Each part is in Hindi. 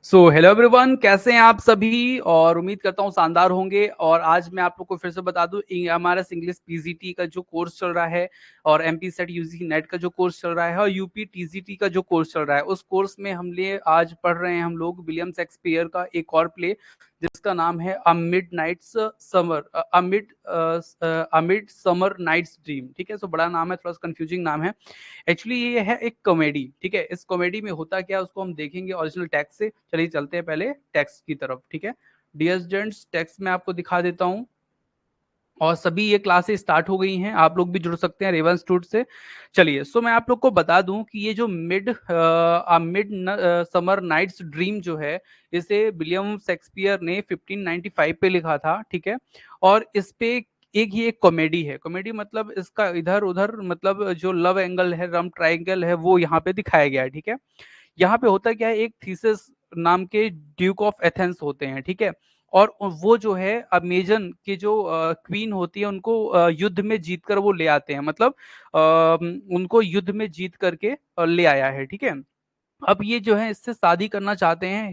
सो हेलो एवरीवन, कैसे हैं आप सभी। और उम्मीद करता हूँ शानदार होंगे। और आज मैं आप लोग को फिर से बता दूं, हमारा इंग्लिश पीजीटी का जो कोर्स चल रहा है और एमपी सेट यूजी नेट का जो कोर्स चल रहा है और यूपी टीजीटी का जो कोर्स चल रहा है, उस कोर्स में हम लिए आज पढ़ रहे हैं हम लोग विलियम शेक्सपियर का एक और प्ले जिसका नाम है a mid night's summer amid summer night's dream. ठीक है, सो बड़ा नाम है, थोड़ा सा कंफ्यूजिंग नाम है। एक्चुअली ये है एक कॉमेडी। ठीक है, इस कॉमेडी में होता क्या है उसको हम देखेंगे ओरिजिनल टेक्स्ट से। चलिए चलते हैं पहले टेक्स्ट की तरफ। ठीक है, डियर स्टूडेंट्स, टेक्स्ट में आपको दिखा देता हूँ। और सभी ये क्लासेस स्टार्ट हो गई हैं, आप लोग भी जुड़ सकते हैं रेवन स्टूड से। चलिए, सो मैं आप लोग को बता दूं कि ये जो मिड समर नाइट्स ड्रीम जो है, इसे विलियम शेक्सपियर ने 1595 पे लिखा था। ठीक है, और इस पे एक ही एक कॉमेडी है। कॉमेडी मतलब इसका इधर उधर मतलब जो लव एंगल है, रम ट्राइंगल है, वो यहाँ पे दिखाया गया है। ठीक है, यहाँ पे होता क्या है, एक थीसिस नाम के ड्यूक ऑफ एथेंस होते हैं। ठीक है, और वो जो है अमेजन की जो क्वीन होती है, उनको युद्ध में जीत कर वो ले आते हैं। मतलब उनको युद्ध में जीत करके ले आया है। ठीक है, अब ये जो है इससे शादी करना चाहते हैं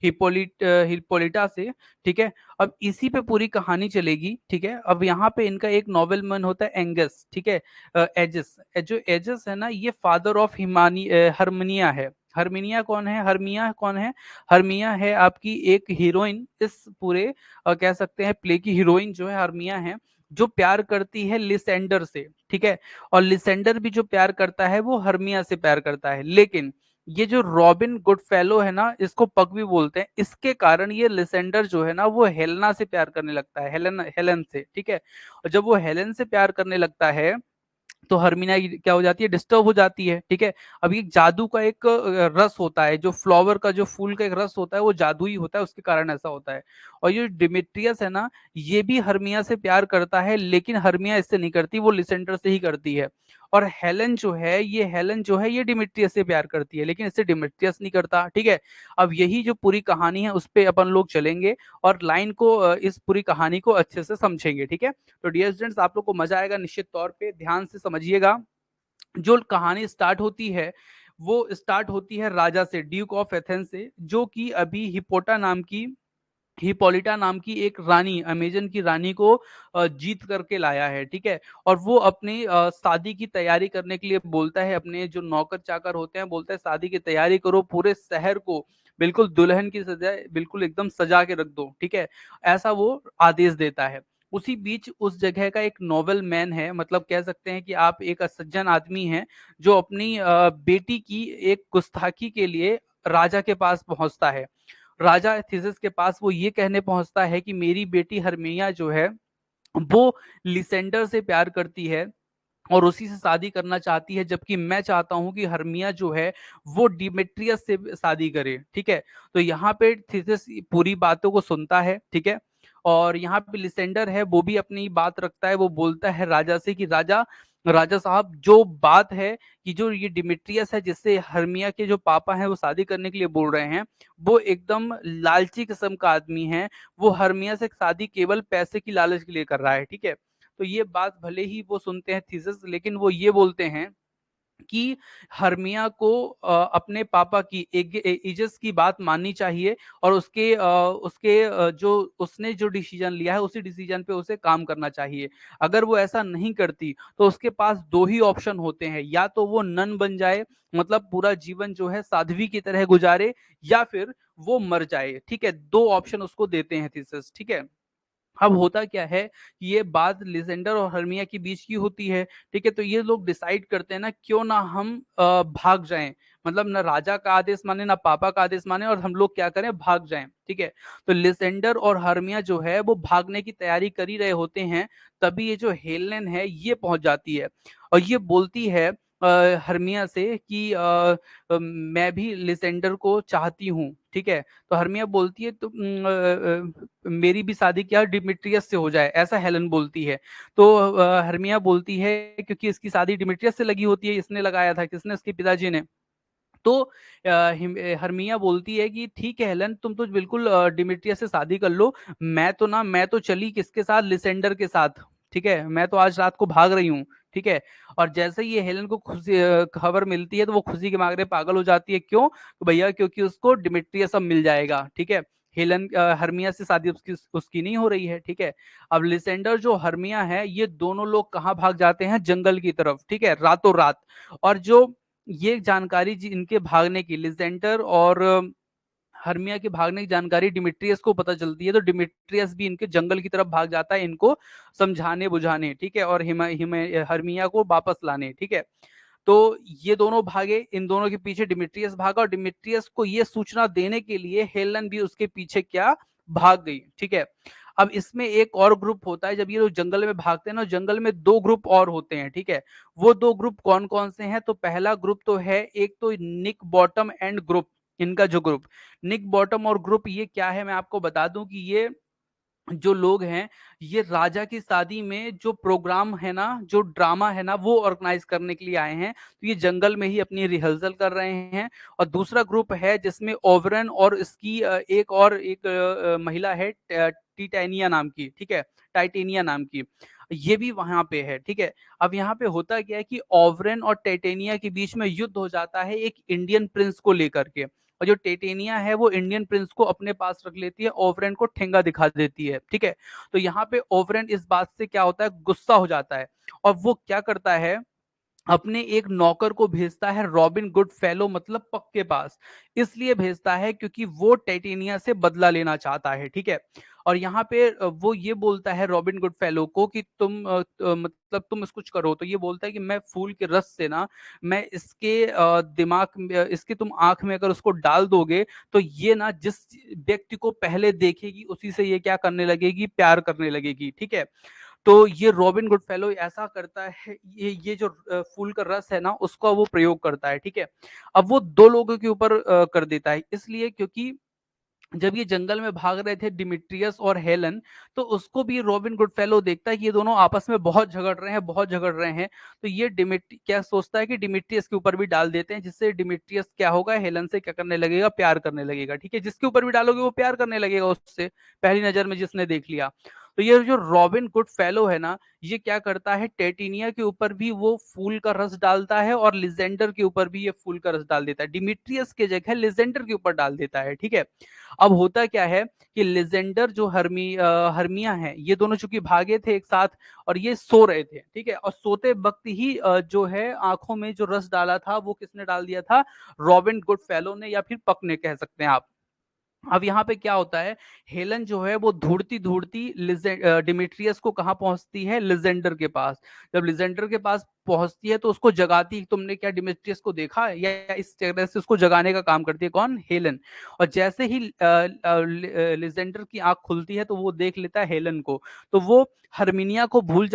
हिप्पोलिटा से। ठीक है, अब इसी पे पूरी कहानी चलेगी। ठीक है, अब यहाँ पे इनका एक नॉवेल मैन होता है एंगस। ठीक है, एजिस, जो एजिस है ना, ये फादर ऑफ हिमानी हरमनिया है। हरमिनिया कौन है? हरमिया कौन है? हरमिया है आपकी एक हीरोइन, इस पूरे कह सकते हैं प्ले की हीरोइन जो है हरमिया है, जो प्यार करती है लिसेंडर से। ठीक है, और लिसेंडर भी जो प्यार करता है वो हरमिया से प्यार करता है। लेकिन ये जो रॉबिन गुडफेलो है ना, इसको पग भी बोलते हैं, इसके कारण ये लिसेंडर जो है ना, वो हेलेना से प्यार करने लगता है, हेलन हेलन से। ठीक है, और जब वो हेलन से प्यार करने लगता है तो हरमीना क्या हो जाती है, डिस्टर्ब हो जाती है। ठीक है, अब ये जादू का एक रस होता है, जो फ्लावर का जो फूल का एक रस होता है, वो जादुई होता है, उसके कारण ऐसा होता है। और ये डिमिट्रियस है ना, ये भी हरमिया से प्यार करता है, लेकिन हरमिया इससे नहीं करती, वो लिसेंडर से ही करती है। और हेलन जो है ये डिमिट्रियस से प्यार करती है, लेकिन इससे डिमिट्रियस नहीं करता। ठीक है, अब यही जो पूरी कहानी है उस पे अपन लोग चलेंगे और लाइन को इस पूरी कहानी को अच्छे से समझेंगे। ठीक है, तो डियर स्टूडेंट्स, आप लोग को मजा आएगा निश्चित तौर पे, ध्यान से समझिएगा। जो कहानी स्टार्ट होती है वो स्टार्ट होती है राजा से, ड्यूक ऑफ एथेंस से, जो कि अभी हिपोलिटा नाम की एक रानी, अमेजन की रानी को जीत करके लाया है। ठीक है, और वो अपनी शादी की तैयारी करने के लिए बोलता है अपने जो नौकर चाकर होते हैं, बोलता है शादी की तैयारी करो, पूरे शहर को बिल्कुल दुल्हन की सजा, बिल्कुल एकदम सजा के रख दो। ठीक है, ऐसा वो आदेश देता है। उसी बीच उस जगह का एक नोबल मैन है, मतलब कह सकते हैं कि आप एक सज्जन आदमी हैं, जो अपनी बेटी की एक गुस्ताखी के लिए राजा के पास पहुंचता है। राजा थीसिस के पास वो ये कहने पहुंचता है कि मेरी बेटी हरमिया जो है वो लिसेंडर से प्यार करती है और उसी से शादी करना चाहती है, जबकि मैं चाहता हूं कि हरमिया जो है वो डिमेट्रियस से शादी करे। ठीक है, तो यहाँ पे थीसिस पूरी बातों को सुनता है। ठीक है, और यहाँ पे लिसेंडर है, वो भी अपनी बात रखता है, वो बोलता है राजा से कि राजा राजा साहब, जो बात है कि जो ये डिमेट्रियस है जिससे हरमिया के जो पापा हैं वो शादी करने के लिए बोल रहे हैं, वो एकदम लालची किस्म का आदमी है। वो हरमिया से शादी केवल पैसे की लालच के लिए कर रहा है। ठीक है, तो ये बात भले ही वो सुनते हैं थीसिस, लेकिन वो ये बोलते हैं कि हरमिया को अपने पापा की इजस की बात माननी चाहिए और जो उसने जो डिसीजन लिया है उसी डिसीजन पे उसे काम करना चाहिए। अगर वो ऐसा नहीं करती तो उसके पास दो ही ऑप्शन होते हैं, या तो वो नन बन जाए, मतलब पूरा जीवन जो है साध्वी की तरह गुजारे, या फिर वो मर जाए। ठीक है, दो ऑप्शन उसको देते हैं थीसिस। ठीक है, अब होता क्या है कि ये बात लिजेंडर और हर्मिया के बीच की होती है। ठीक है, तो ये लोग डिसाइड करते हैं ना, क्यों ना हम भाग जाएं, मतलब ना राजा का आदेश माने ना पापा का आदेश माने, और हम लोग क्या करें, भाग जाएं। ठीक है, तो लिसेंडर और हर्मिया जो है वो भागने की तैयारी कर ही रहे होते हैं, तभी ये जो हेलेन है ये पहुंच जाती है और ये बोलती है हर्मिया से कि मैं भी लिसेंडर को चाहती हूँ। ठीक है, तो हर्मिया बोलती है तो मेरी भी शादी क्या डिमिट्रियस से हो जाए, ऐसा हेलन बोलती है। तो हर्मिया बोलती है क्योंकि इसकी शादी डिमिट्रियस से लगी होती है, इसने लगाया था, किसने, उसके पिताजी ने। तो हर्मिया बोलती है कि ठीक है हेलन, तुम तो बिल्कुल डिमिट्रियस से शादी कर लो, मैं तो चली किसके साथ, लिसेंडर के साथ। ठीक है, मैं तो आज रात को भाग रही हूँ, ठीक है। और जैसे ही ये हेलन को खुशी खबर मिलती है तो वो खुशी के मारे पागल हो जाती है। क्यों? तो भैया क्योंकि उसको डिमिट्रियस अब मिल जाएगा, ठीक है। हेलन हर्मिया से शादी उसकी उसकी नहीं हो रही है, ठीक है। अब लिसेंडर जो हर्मिया है, ये दोनों लोग कहाँ भाग जाते हैं? जंगल की तरफ, ठीक है, रातों रात। और जो ये जानकारी इनके भागने की, लिसेंडर और हर्मिया के भागने की जानकारी डिमिट्रियस को पता चलती है, तो डिमिट्रियस भी इनके जंगल की तरफ भाग जाता है इनको समझाने बुझाने, ठीक है, और हर्मिया को वापस लाने, ठीक है। तो ये दोनों भागे, इन दोनों के पीछे डिमिट्रियस भागा, और डिमिट्रियस को ये सूचना देने के लिए हेलन भी उसके पीछे क्या भाग गई, ठीक है। अब इसमें एक और ग्रुप होता है, जब ये लोग जंगल में भागते हैं ना, जंगल में दो ग्रुप और होते हैं, ठीक है। वो दो ग्रुप कौन कौन से हैं? तो पहला ग्रुप तो है, एक तो निक बॉटम एंड ग्रुप, इनका जो ग्रुप निक बॉटम और ग्रुप, ये क्या है मैं आपको बता दूं कि ये जो लोग हैं, ये राजा की शादी में जो प्रोग्राम है ना, जो ड्रामा है ना, वो ऑर्गेनाइज करने के लिए आए हैं। तो ये जंगल में ही अपनी रिहर्सल कर रहे हैं। और दूसरा ग्रुप है जिसमें ओवरन और इसकी एक महिला है, टिटैनिया नाम की, ठीक है, टाइटेनिया नाम की, ये भी वहां पे है, ठीक है। अब यहाँ पे होता क्या है कि ओवरन और टाइटेनिया के बीच में युद्ध हो जाता है एक इंडियन प्रिंस को लेकर के। और जो टेटेनिया है वो इंडियन प्रिंस को अपने पास रख लेती है, ओवरेन को ठेंगा दिखा देती है, ठीक है। तो यहाँ पे ओवरेन इस बात से क्या होता है, गुस्सा हो जाता है। और वो क्या करता है, अपने एक नौकर को भेजता है रॉबिन गुड फेलो मतलब पक के पास। इसलिए भेजता है क्योंकि वो टाइटेनिया से बदला लेना चाहता है, ठीक है। और यहाँ पे वो ये बोलता है रॉबिन गुड फेलो को कि मतलब तुम इस कुछ करो। तो ये बोलता है कि मैं फूल के रस से ना, मैं इसके दिमाग में, इसके तुम आंख में अगर उसको डाल दोगे, तो ये ना जिस व्यक्ति को पहले देखेगी उसी से ये क्या करने लगेगी, प्यार करने लगेगी, ठीक है। तो ये रॉबिन गुडफेलो ऐसा करता है, ये जो फूल का रस है ना, उसका वो प्रयोग करता है, ठीक है। अब वो दो लोगों के ऊपर कर देता है, इसलिए क्योंकि जब ये जंगल में भाग रहे थे डिमिट्रियस और हेलन, तो उसको भी रॉबिन गुडफेलो देखता है कि ये दोनों आपस में बहुत झगड़ रहे हैं, बहुत झगड़ रहे हैं। तो ये डिमिट्री क्या सोचता है कि डिमिट्रियस के ऊपर भी डाल देते हैं, जिससे डिमिट्रियस क्या होगा, हेलन से क्या करने लगेगा, प्यार करने लगेगा, ठीक है। जिसके ऊपर भी डालोगे वो प्यार करने लगेगा उससे, पहली नजर में जिसने देख लिया। तो ये जो रॉबिन गुड फेलो है ना, ये क्या करता है, टेटिनिया के ऊपर भी वो फूल का रस डालता है, और लिजेंडर के ऊपर भी ये फूल का रस डाल देता है, डिमिट्रियस के जगह लिजेंडर के ऊपर डाल देता है, ठीक है। अब होता क्या है कि लिजेंडर जो हर्मिया है, ये दोनों चूंकि भागे थे एक साथ, और ये सो रहे थे, ठीक है। और सोते वक्त ही जो है आंखों में जो रस डाला था वो किसने डाल दिया था, रॉबिन गुड फेलो ने, या फिर पक ने कह सकते हैं आप। अब यहाँ पे क्या होता है, हेलन जो है वो ढूंढती ढूंढती डिमिट्रियस को कहाँ पहुंचती है, लिजेंडर के पास। जब लिजेंडर के पास पहुंचती है तो उसको जगाती है, तुमने क्या डिमिट्रियस को देखा, या इस तरह से उसको जगाने का काम करती है कौन, हेलन। और जैसे ही लिजेंडर की आंख खुलती है तो वो देख लेता है हेलन को। तो वो हर्मिया को भूल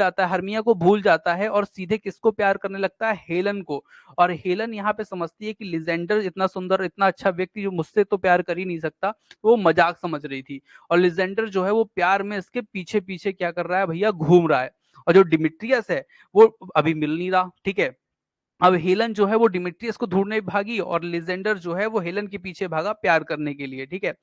जाता है और सीधे किसको प्यार करने लगता है, हेलन को। और हेलन यहाँ पे समझती है कि लिजेंडर इतना सुंदर, इतना अच्छा व्यक्ति जो मुझसे तो प्यार कर ही नहीं सकता, वो मजाक समझ रही थी। और लिजेंडर जो है वो प्यार में इसके पीछे पीछे क्या कर रहा है भैया, घूम रहा है। और जो डिमिट्रियस है वो अभी मिल नहीं रहा, ठीक है। अब हेलन जो है वो डिमिट्रियस को ढूंढने भागी, और लिजेंडर जो है वो हेलन के पीछे भागा प्यार करने के लिए, ठीक है।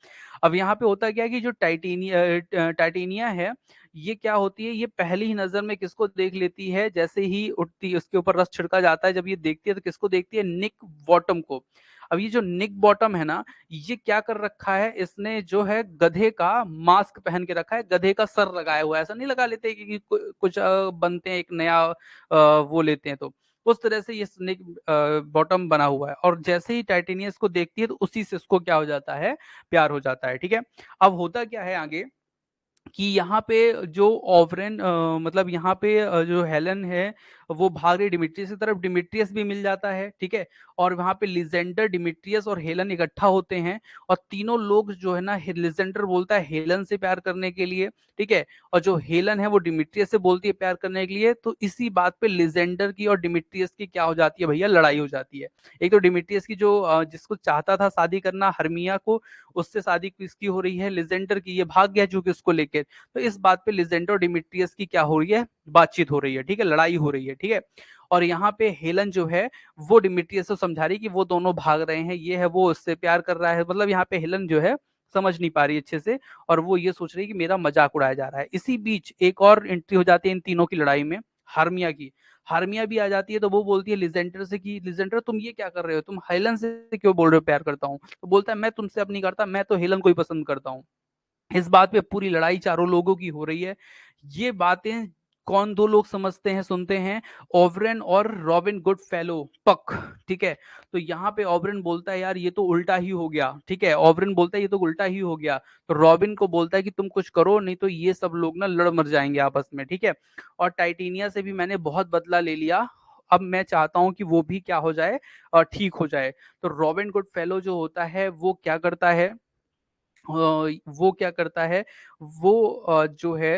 अब यहाँ पे होता क्या है कि जो टाइटेनिया है, ये क्या होती है, ये पहली ही नजर में किसको देख लेती है, जैसे ही उठती उसके ऊपर रस छिड़का जाता है, जब ये देखती है तो किसको देखती है, निक बॉटम को। अब ये जो निक बॉटम है ना, ये क्या कर रखा है, इसने जो है गधे का मास्क पहन के रखा है, गधे का सर लगाया हुआ है। ऐसा नहीं लगा लेते कि कुछ बनते हैं एक नया वो लेते हैं, तो उस तरह से ये स्नेक बॉटम बना हुआ है। और जैसे ही टाइटेनियस को देखती है तो उसी से उसको क्या हो जाता है, प्यार हो जाता है, ठीक है। अब होता क्या है आगे कि यहाँ पे जो ओवरेन मतलब यहाँ पे जो हेलन है वो भाग रही डिमिट्रियस की तरफ, डिमिट्रियस भी मिल जाता है, ठीक है। और वहाँ पे लिजेंडर, डिमिट्रियस और हेलन इकट्ठा होते हैं, और तीनों लोग जो है ना, लिजेंडर बोलता है हेलन से प्यार करने के लिए, ठीक है। और जो हेलन है वो डिमिट्रियस से बोलती है प्यार करने के लिए। तो इसी बात पे लिजेंडर की और डिमिट्रियस की क्या हो जाती है भैया, लड़ाई हो जाती है। एक तो डिमिट्रियस की जो जिसको चाहता था शादी करना, हर्मिया को, उससे शादी किसकी हो रही है, लिजेंडर की, ये भाग गया जो कि उसको लेके। तो इस बात पे लिजेंडर और डिमिट्रियस की क्या हो रही है, बातचीत हो रही है, ठीक है, लड़ाई हो रही है, ठीक है। और यहाँ पे हेलन जो है वो डिमिट्रियस को समझा रही कि वो दोनों भाग रहे हैं, ये है वो उससे प्यार कर रहा है, मतलब यहाँ पे हेलन जो है समझ नहीं पा रही अच्छे से, और वो ये सोच रही है कि मेरा मजाक उड़ाया जा रहा है। इसी बीच एक और एंट्री हो जाती है इन तीनों की लड़ाई में, हार्मिया की। हार्मिया भी आ जाती है, तो वो बोलती है लिजेंडर से कि लिजेंडर तुम ये क्या कर रहे हो, तुम हेलन से क्यों बोल रहे हो प्यार करता हूँ। तो बोलता है मैं तुमसे अब नहीं करता, मैं तो हेलन को ही पसंद करता हूँ। इस बात पे पूरी लड़ाई चारों लोगों की हो रही है। ये बातें कौन दो लोग समझते हैं, सुनते हैं, ओवरन और रॉबिन गुड फेलो पक। ठीक है, तो यहाँ पे ओवरन बोलता है यार ये तो उल्टा ही हो गया। ठीक है, ओवरन बोलता है ये तो उल्टा ही हो गया। तो रॉबिन को बोलता है कि तुम कुछ करो, नहीं तो ये सब लोग ना लड़ मर जाएंगे आपस में। ठीक है, और टाइटेनिया से भी मैंने बहुत बदला ले लिया, अब मैं चाहता हूं कि वो भी क्या हो जाए, ठीक हो जाए। तो रॉबिन गुड फेलो जो होता है वो क्या करता है, वो क्या करता है, वो जो है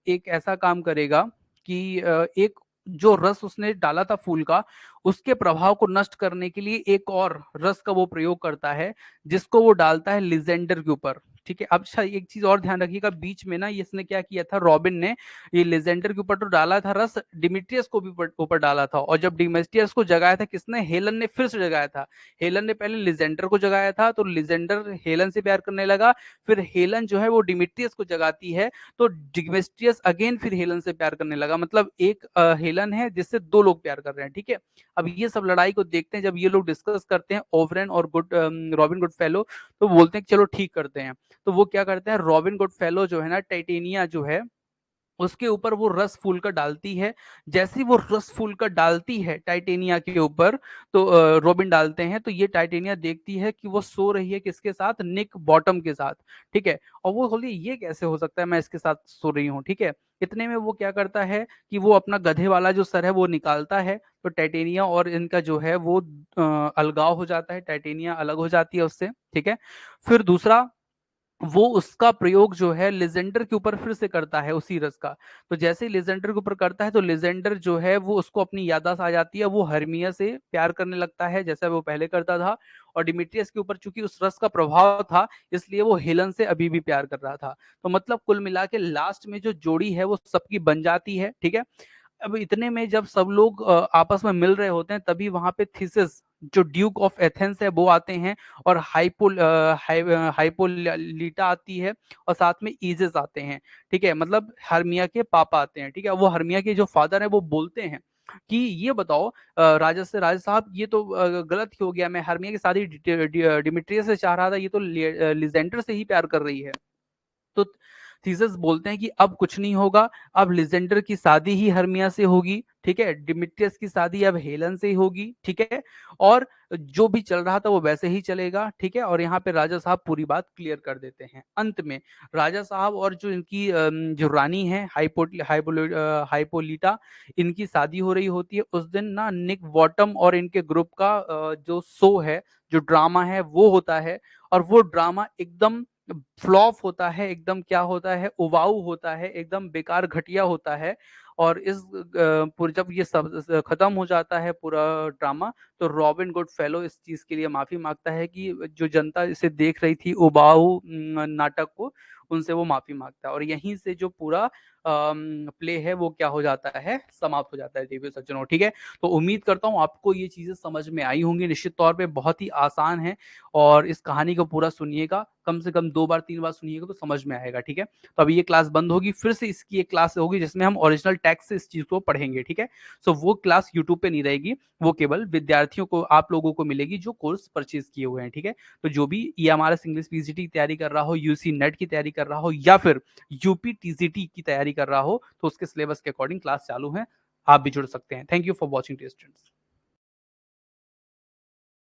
एक ऐसा काम करेगा कि एक जो रस उसने डाला था फूल का, उसके प्रभाव को नष्ट करने के लिए एक और रस का वो प्रयोग करता है, जिसको वो डालता है लिजेंडर के ऊपर। ठीक है, अब अच्छा एक चीज और ध्यान रखिएगा, बीच में ना इसने क्या किया था, रॉबिन ने ये लिजेंडर के ऊपर तो डाला था रस, डिमिट्रियस को भी ऊपर डाला था, और जब डिमिट्रियस को जगाया था किसने, हेलन ने फिर से जगाया था। हेलन ने पहले लिजेंडर को जगाया था, तो लिजेंडर हेलन से प्यार करने लगा, फिर हेलन जो है वो डिमिट्रियस को जगाती है, तो डिमिट्रियस अगेन फिर हेलन से प्यार करने लगा। मतलब एक हेलन है जिससे दो लोग प्यार कर रहे हैं। ठीक है, अब ये सब लड़ाई को देखते हैं, जब ये लोग डिस्कस करते हैं ओवरन और रॉबिन गुडफेलो, तो बोलते हैं कि चलो ठीक करते हैं। तो वो क्या करते हैं, रॉबिन गुडफेलो जो है ना, टाइटेनिया जो है उसके ऊपर वो रस फूल का डालती है। जैसे ही वो रस फूल का डालती है टाइटेनिया के ऊपर, तो रॉबिन डालते हैं, तो ये टाइटेनिया देखती है कि वो सो रही है किसके साथ, निक बॉटम के साथ। ठीक है, और वो बोली ये कैसे हो सकता है मैं इसके साथ सो रही हूँ। ठीक है, इतने में वो क्या करता है कि वो अपना गधे वाला जो सर है वो निकालता है, तो टाइटेनिया और इनका जो है वो अलगाव हो जाता है, टाइटेनिया अलग हो जाती है उससे। ठीक है, फिर दूसरा वो उसका प्रयोग जो है लिजेंडर के ऊपर फिर से करता है उसी रस का। तो जैसे ही लिजेंडर के ऊपर करता है, तो लिजेंडर जो है वो उसको अपनी याददाश्त आ जाती है, वो हर्मिया से प्यार करने लगता है जैसा वो पहले करता था। और डिमिट्रियस के ऊपर चूंकि उस रस का प्रभाव था, इसलिए वो हेलन से अभी भी प्यार कर रहा था। तो मतलब कुल मिला के लास्ट में जो जोड़ी है वो सबकी बन जाती है। ठीक है, अब इतने में जब सब लोग आपस में मिल रहे होते हैं, तभी वहां पे थीसिस जो ड्यूक ऑफ एथेंस है वो आते हैं, और हाइपोलीटा आती है, और साथ में ईजेस आते हैं। ठीक है, मतलब हर्मिया के पापा आते हैं। ठीक है, वो हर्मिया के जो फादर है वो बोलते हैं कि ये बताओ राजा से, राजा साहब ये तो गलत ही हो गया, मैं हर्मिया की शादी डिमिट्रियस से चाह रहा था, ये तो लिजेंडर से ही प्यार कर रही है। तो थीसस बोलते हैं कि अब कुछ नहीं होगा, अब लिजेंडर की शादी ही हर्मिया से होगी। ठीक है, डिमिट्रियस की शादी अब हेलन से ही होगी। ठीक है, और जो भी चल रहा था वो वैसे ही चलेगा। ठीक है, और यहाँ पे राजा साहब पूरी बात क्लियर कर देते हैं। अंत में राजा साहब और जो इनकी जो रानी है हाइपोलिटा, इनकी शादी हो रही होती है। उस दिन ना निक वॉटम और इनके ग्रुप का जो शो है, जो ड्रामा है वो होता है, और वो ड्रामा एकदम फ्लॉप होता है, एकदम क्या होता है, उबाऊ होता है, एकदम बेकार घटिया होता है। और इस जब ये सब खत्म हो जाता है पूरा ड्रामा, तो रॉबिन गुड फेलो इस चीज के लिए माफी मांगता है कि जो जनता इसे देख रही थी उबाऊ नाटक को, उनसे वो माफी मांगता है, और यहीं से जो पूरा प्ले है वो क्या हो जाता है, समाप्त हो जाता है देवी सज्जनों। ठीक है, तो उम्मीद करता हूँ आपको ये चीजें समझ में आई होंगी। निश्चित तौर पे बहुत ही आसान है, और इस कहानी को पूरा सुनिएगा, कम से कम 2 बार 3 बार सुनिएगा तो समझ में आएगा। ठीक है, तो अभी ये क्लास बंद होगी, फिर से इसकी एक क्लास होगी जिसमें हम ओरिजिनल टेक्स्ट से इस चीज को पढ़ेंगे। ठीक है, सो वो क्लास यूट्यूब पे नहीं रहेगी, वो केवल विद्यार्थियों को, आप लोगों को मिलेगी जो कोर्स परचेज किए हुए हैं। ठीक है, तो जो भी ये हमारा इंग्लिश पीजीटी की तैयारी कर रहा हो, यूसी नेट की तैयारी कर रहा हो, या फिर यूपी टीजीटी की तैयारी कर रहा हो, तो उसके सिलेबस के अकॉर्डिंग क्लास चालू है, आप भी जुड़ सकते हैं। Thank you for watching, students.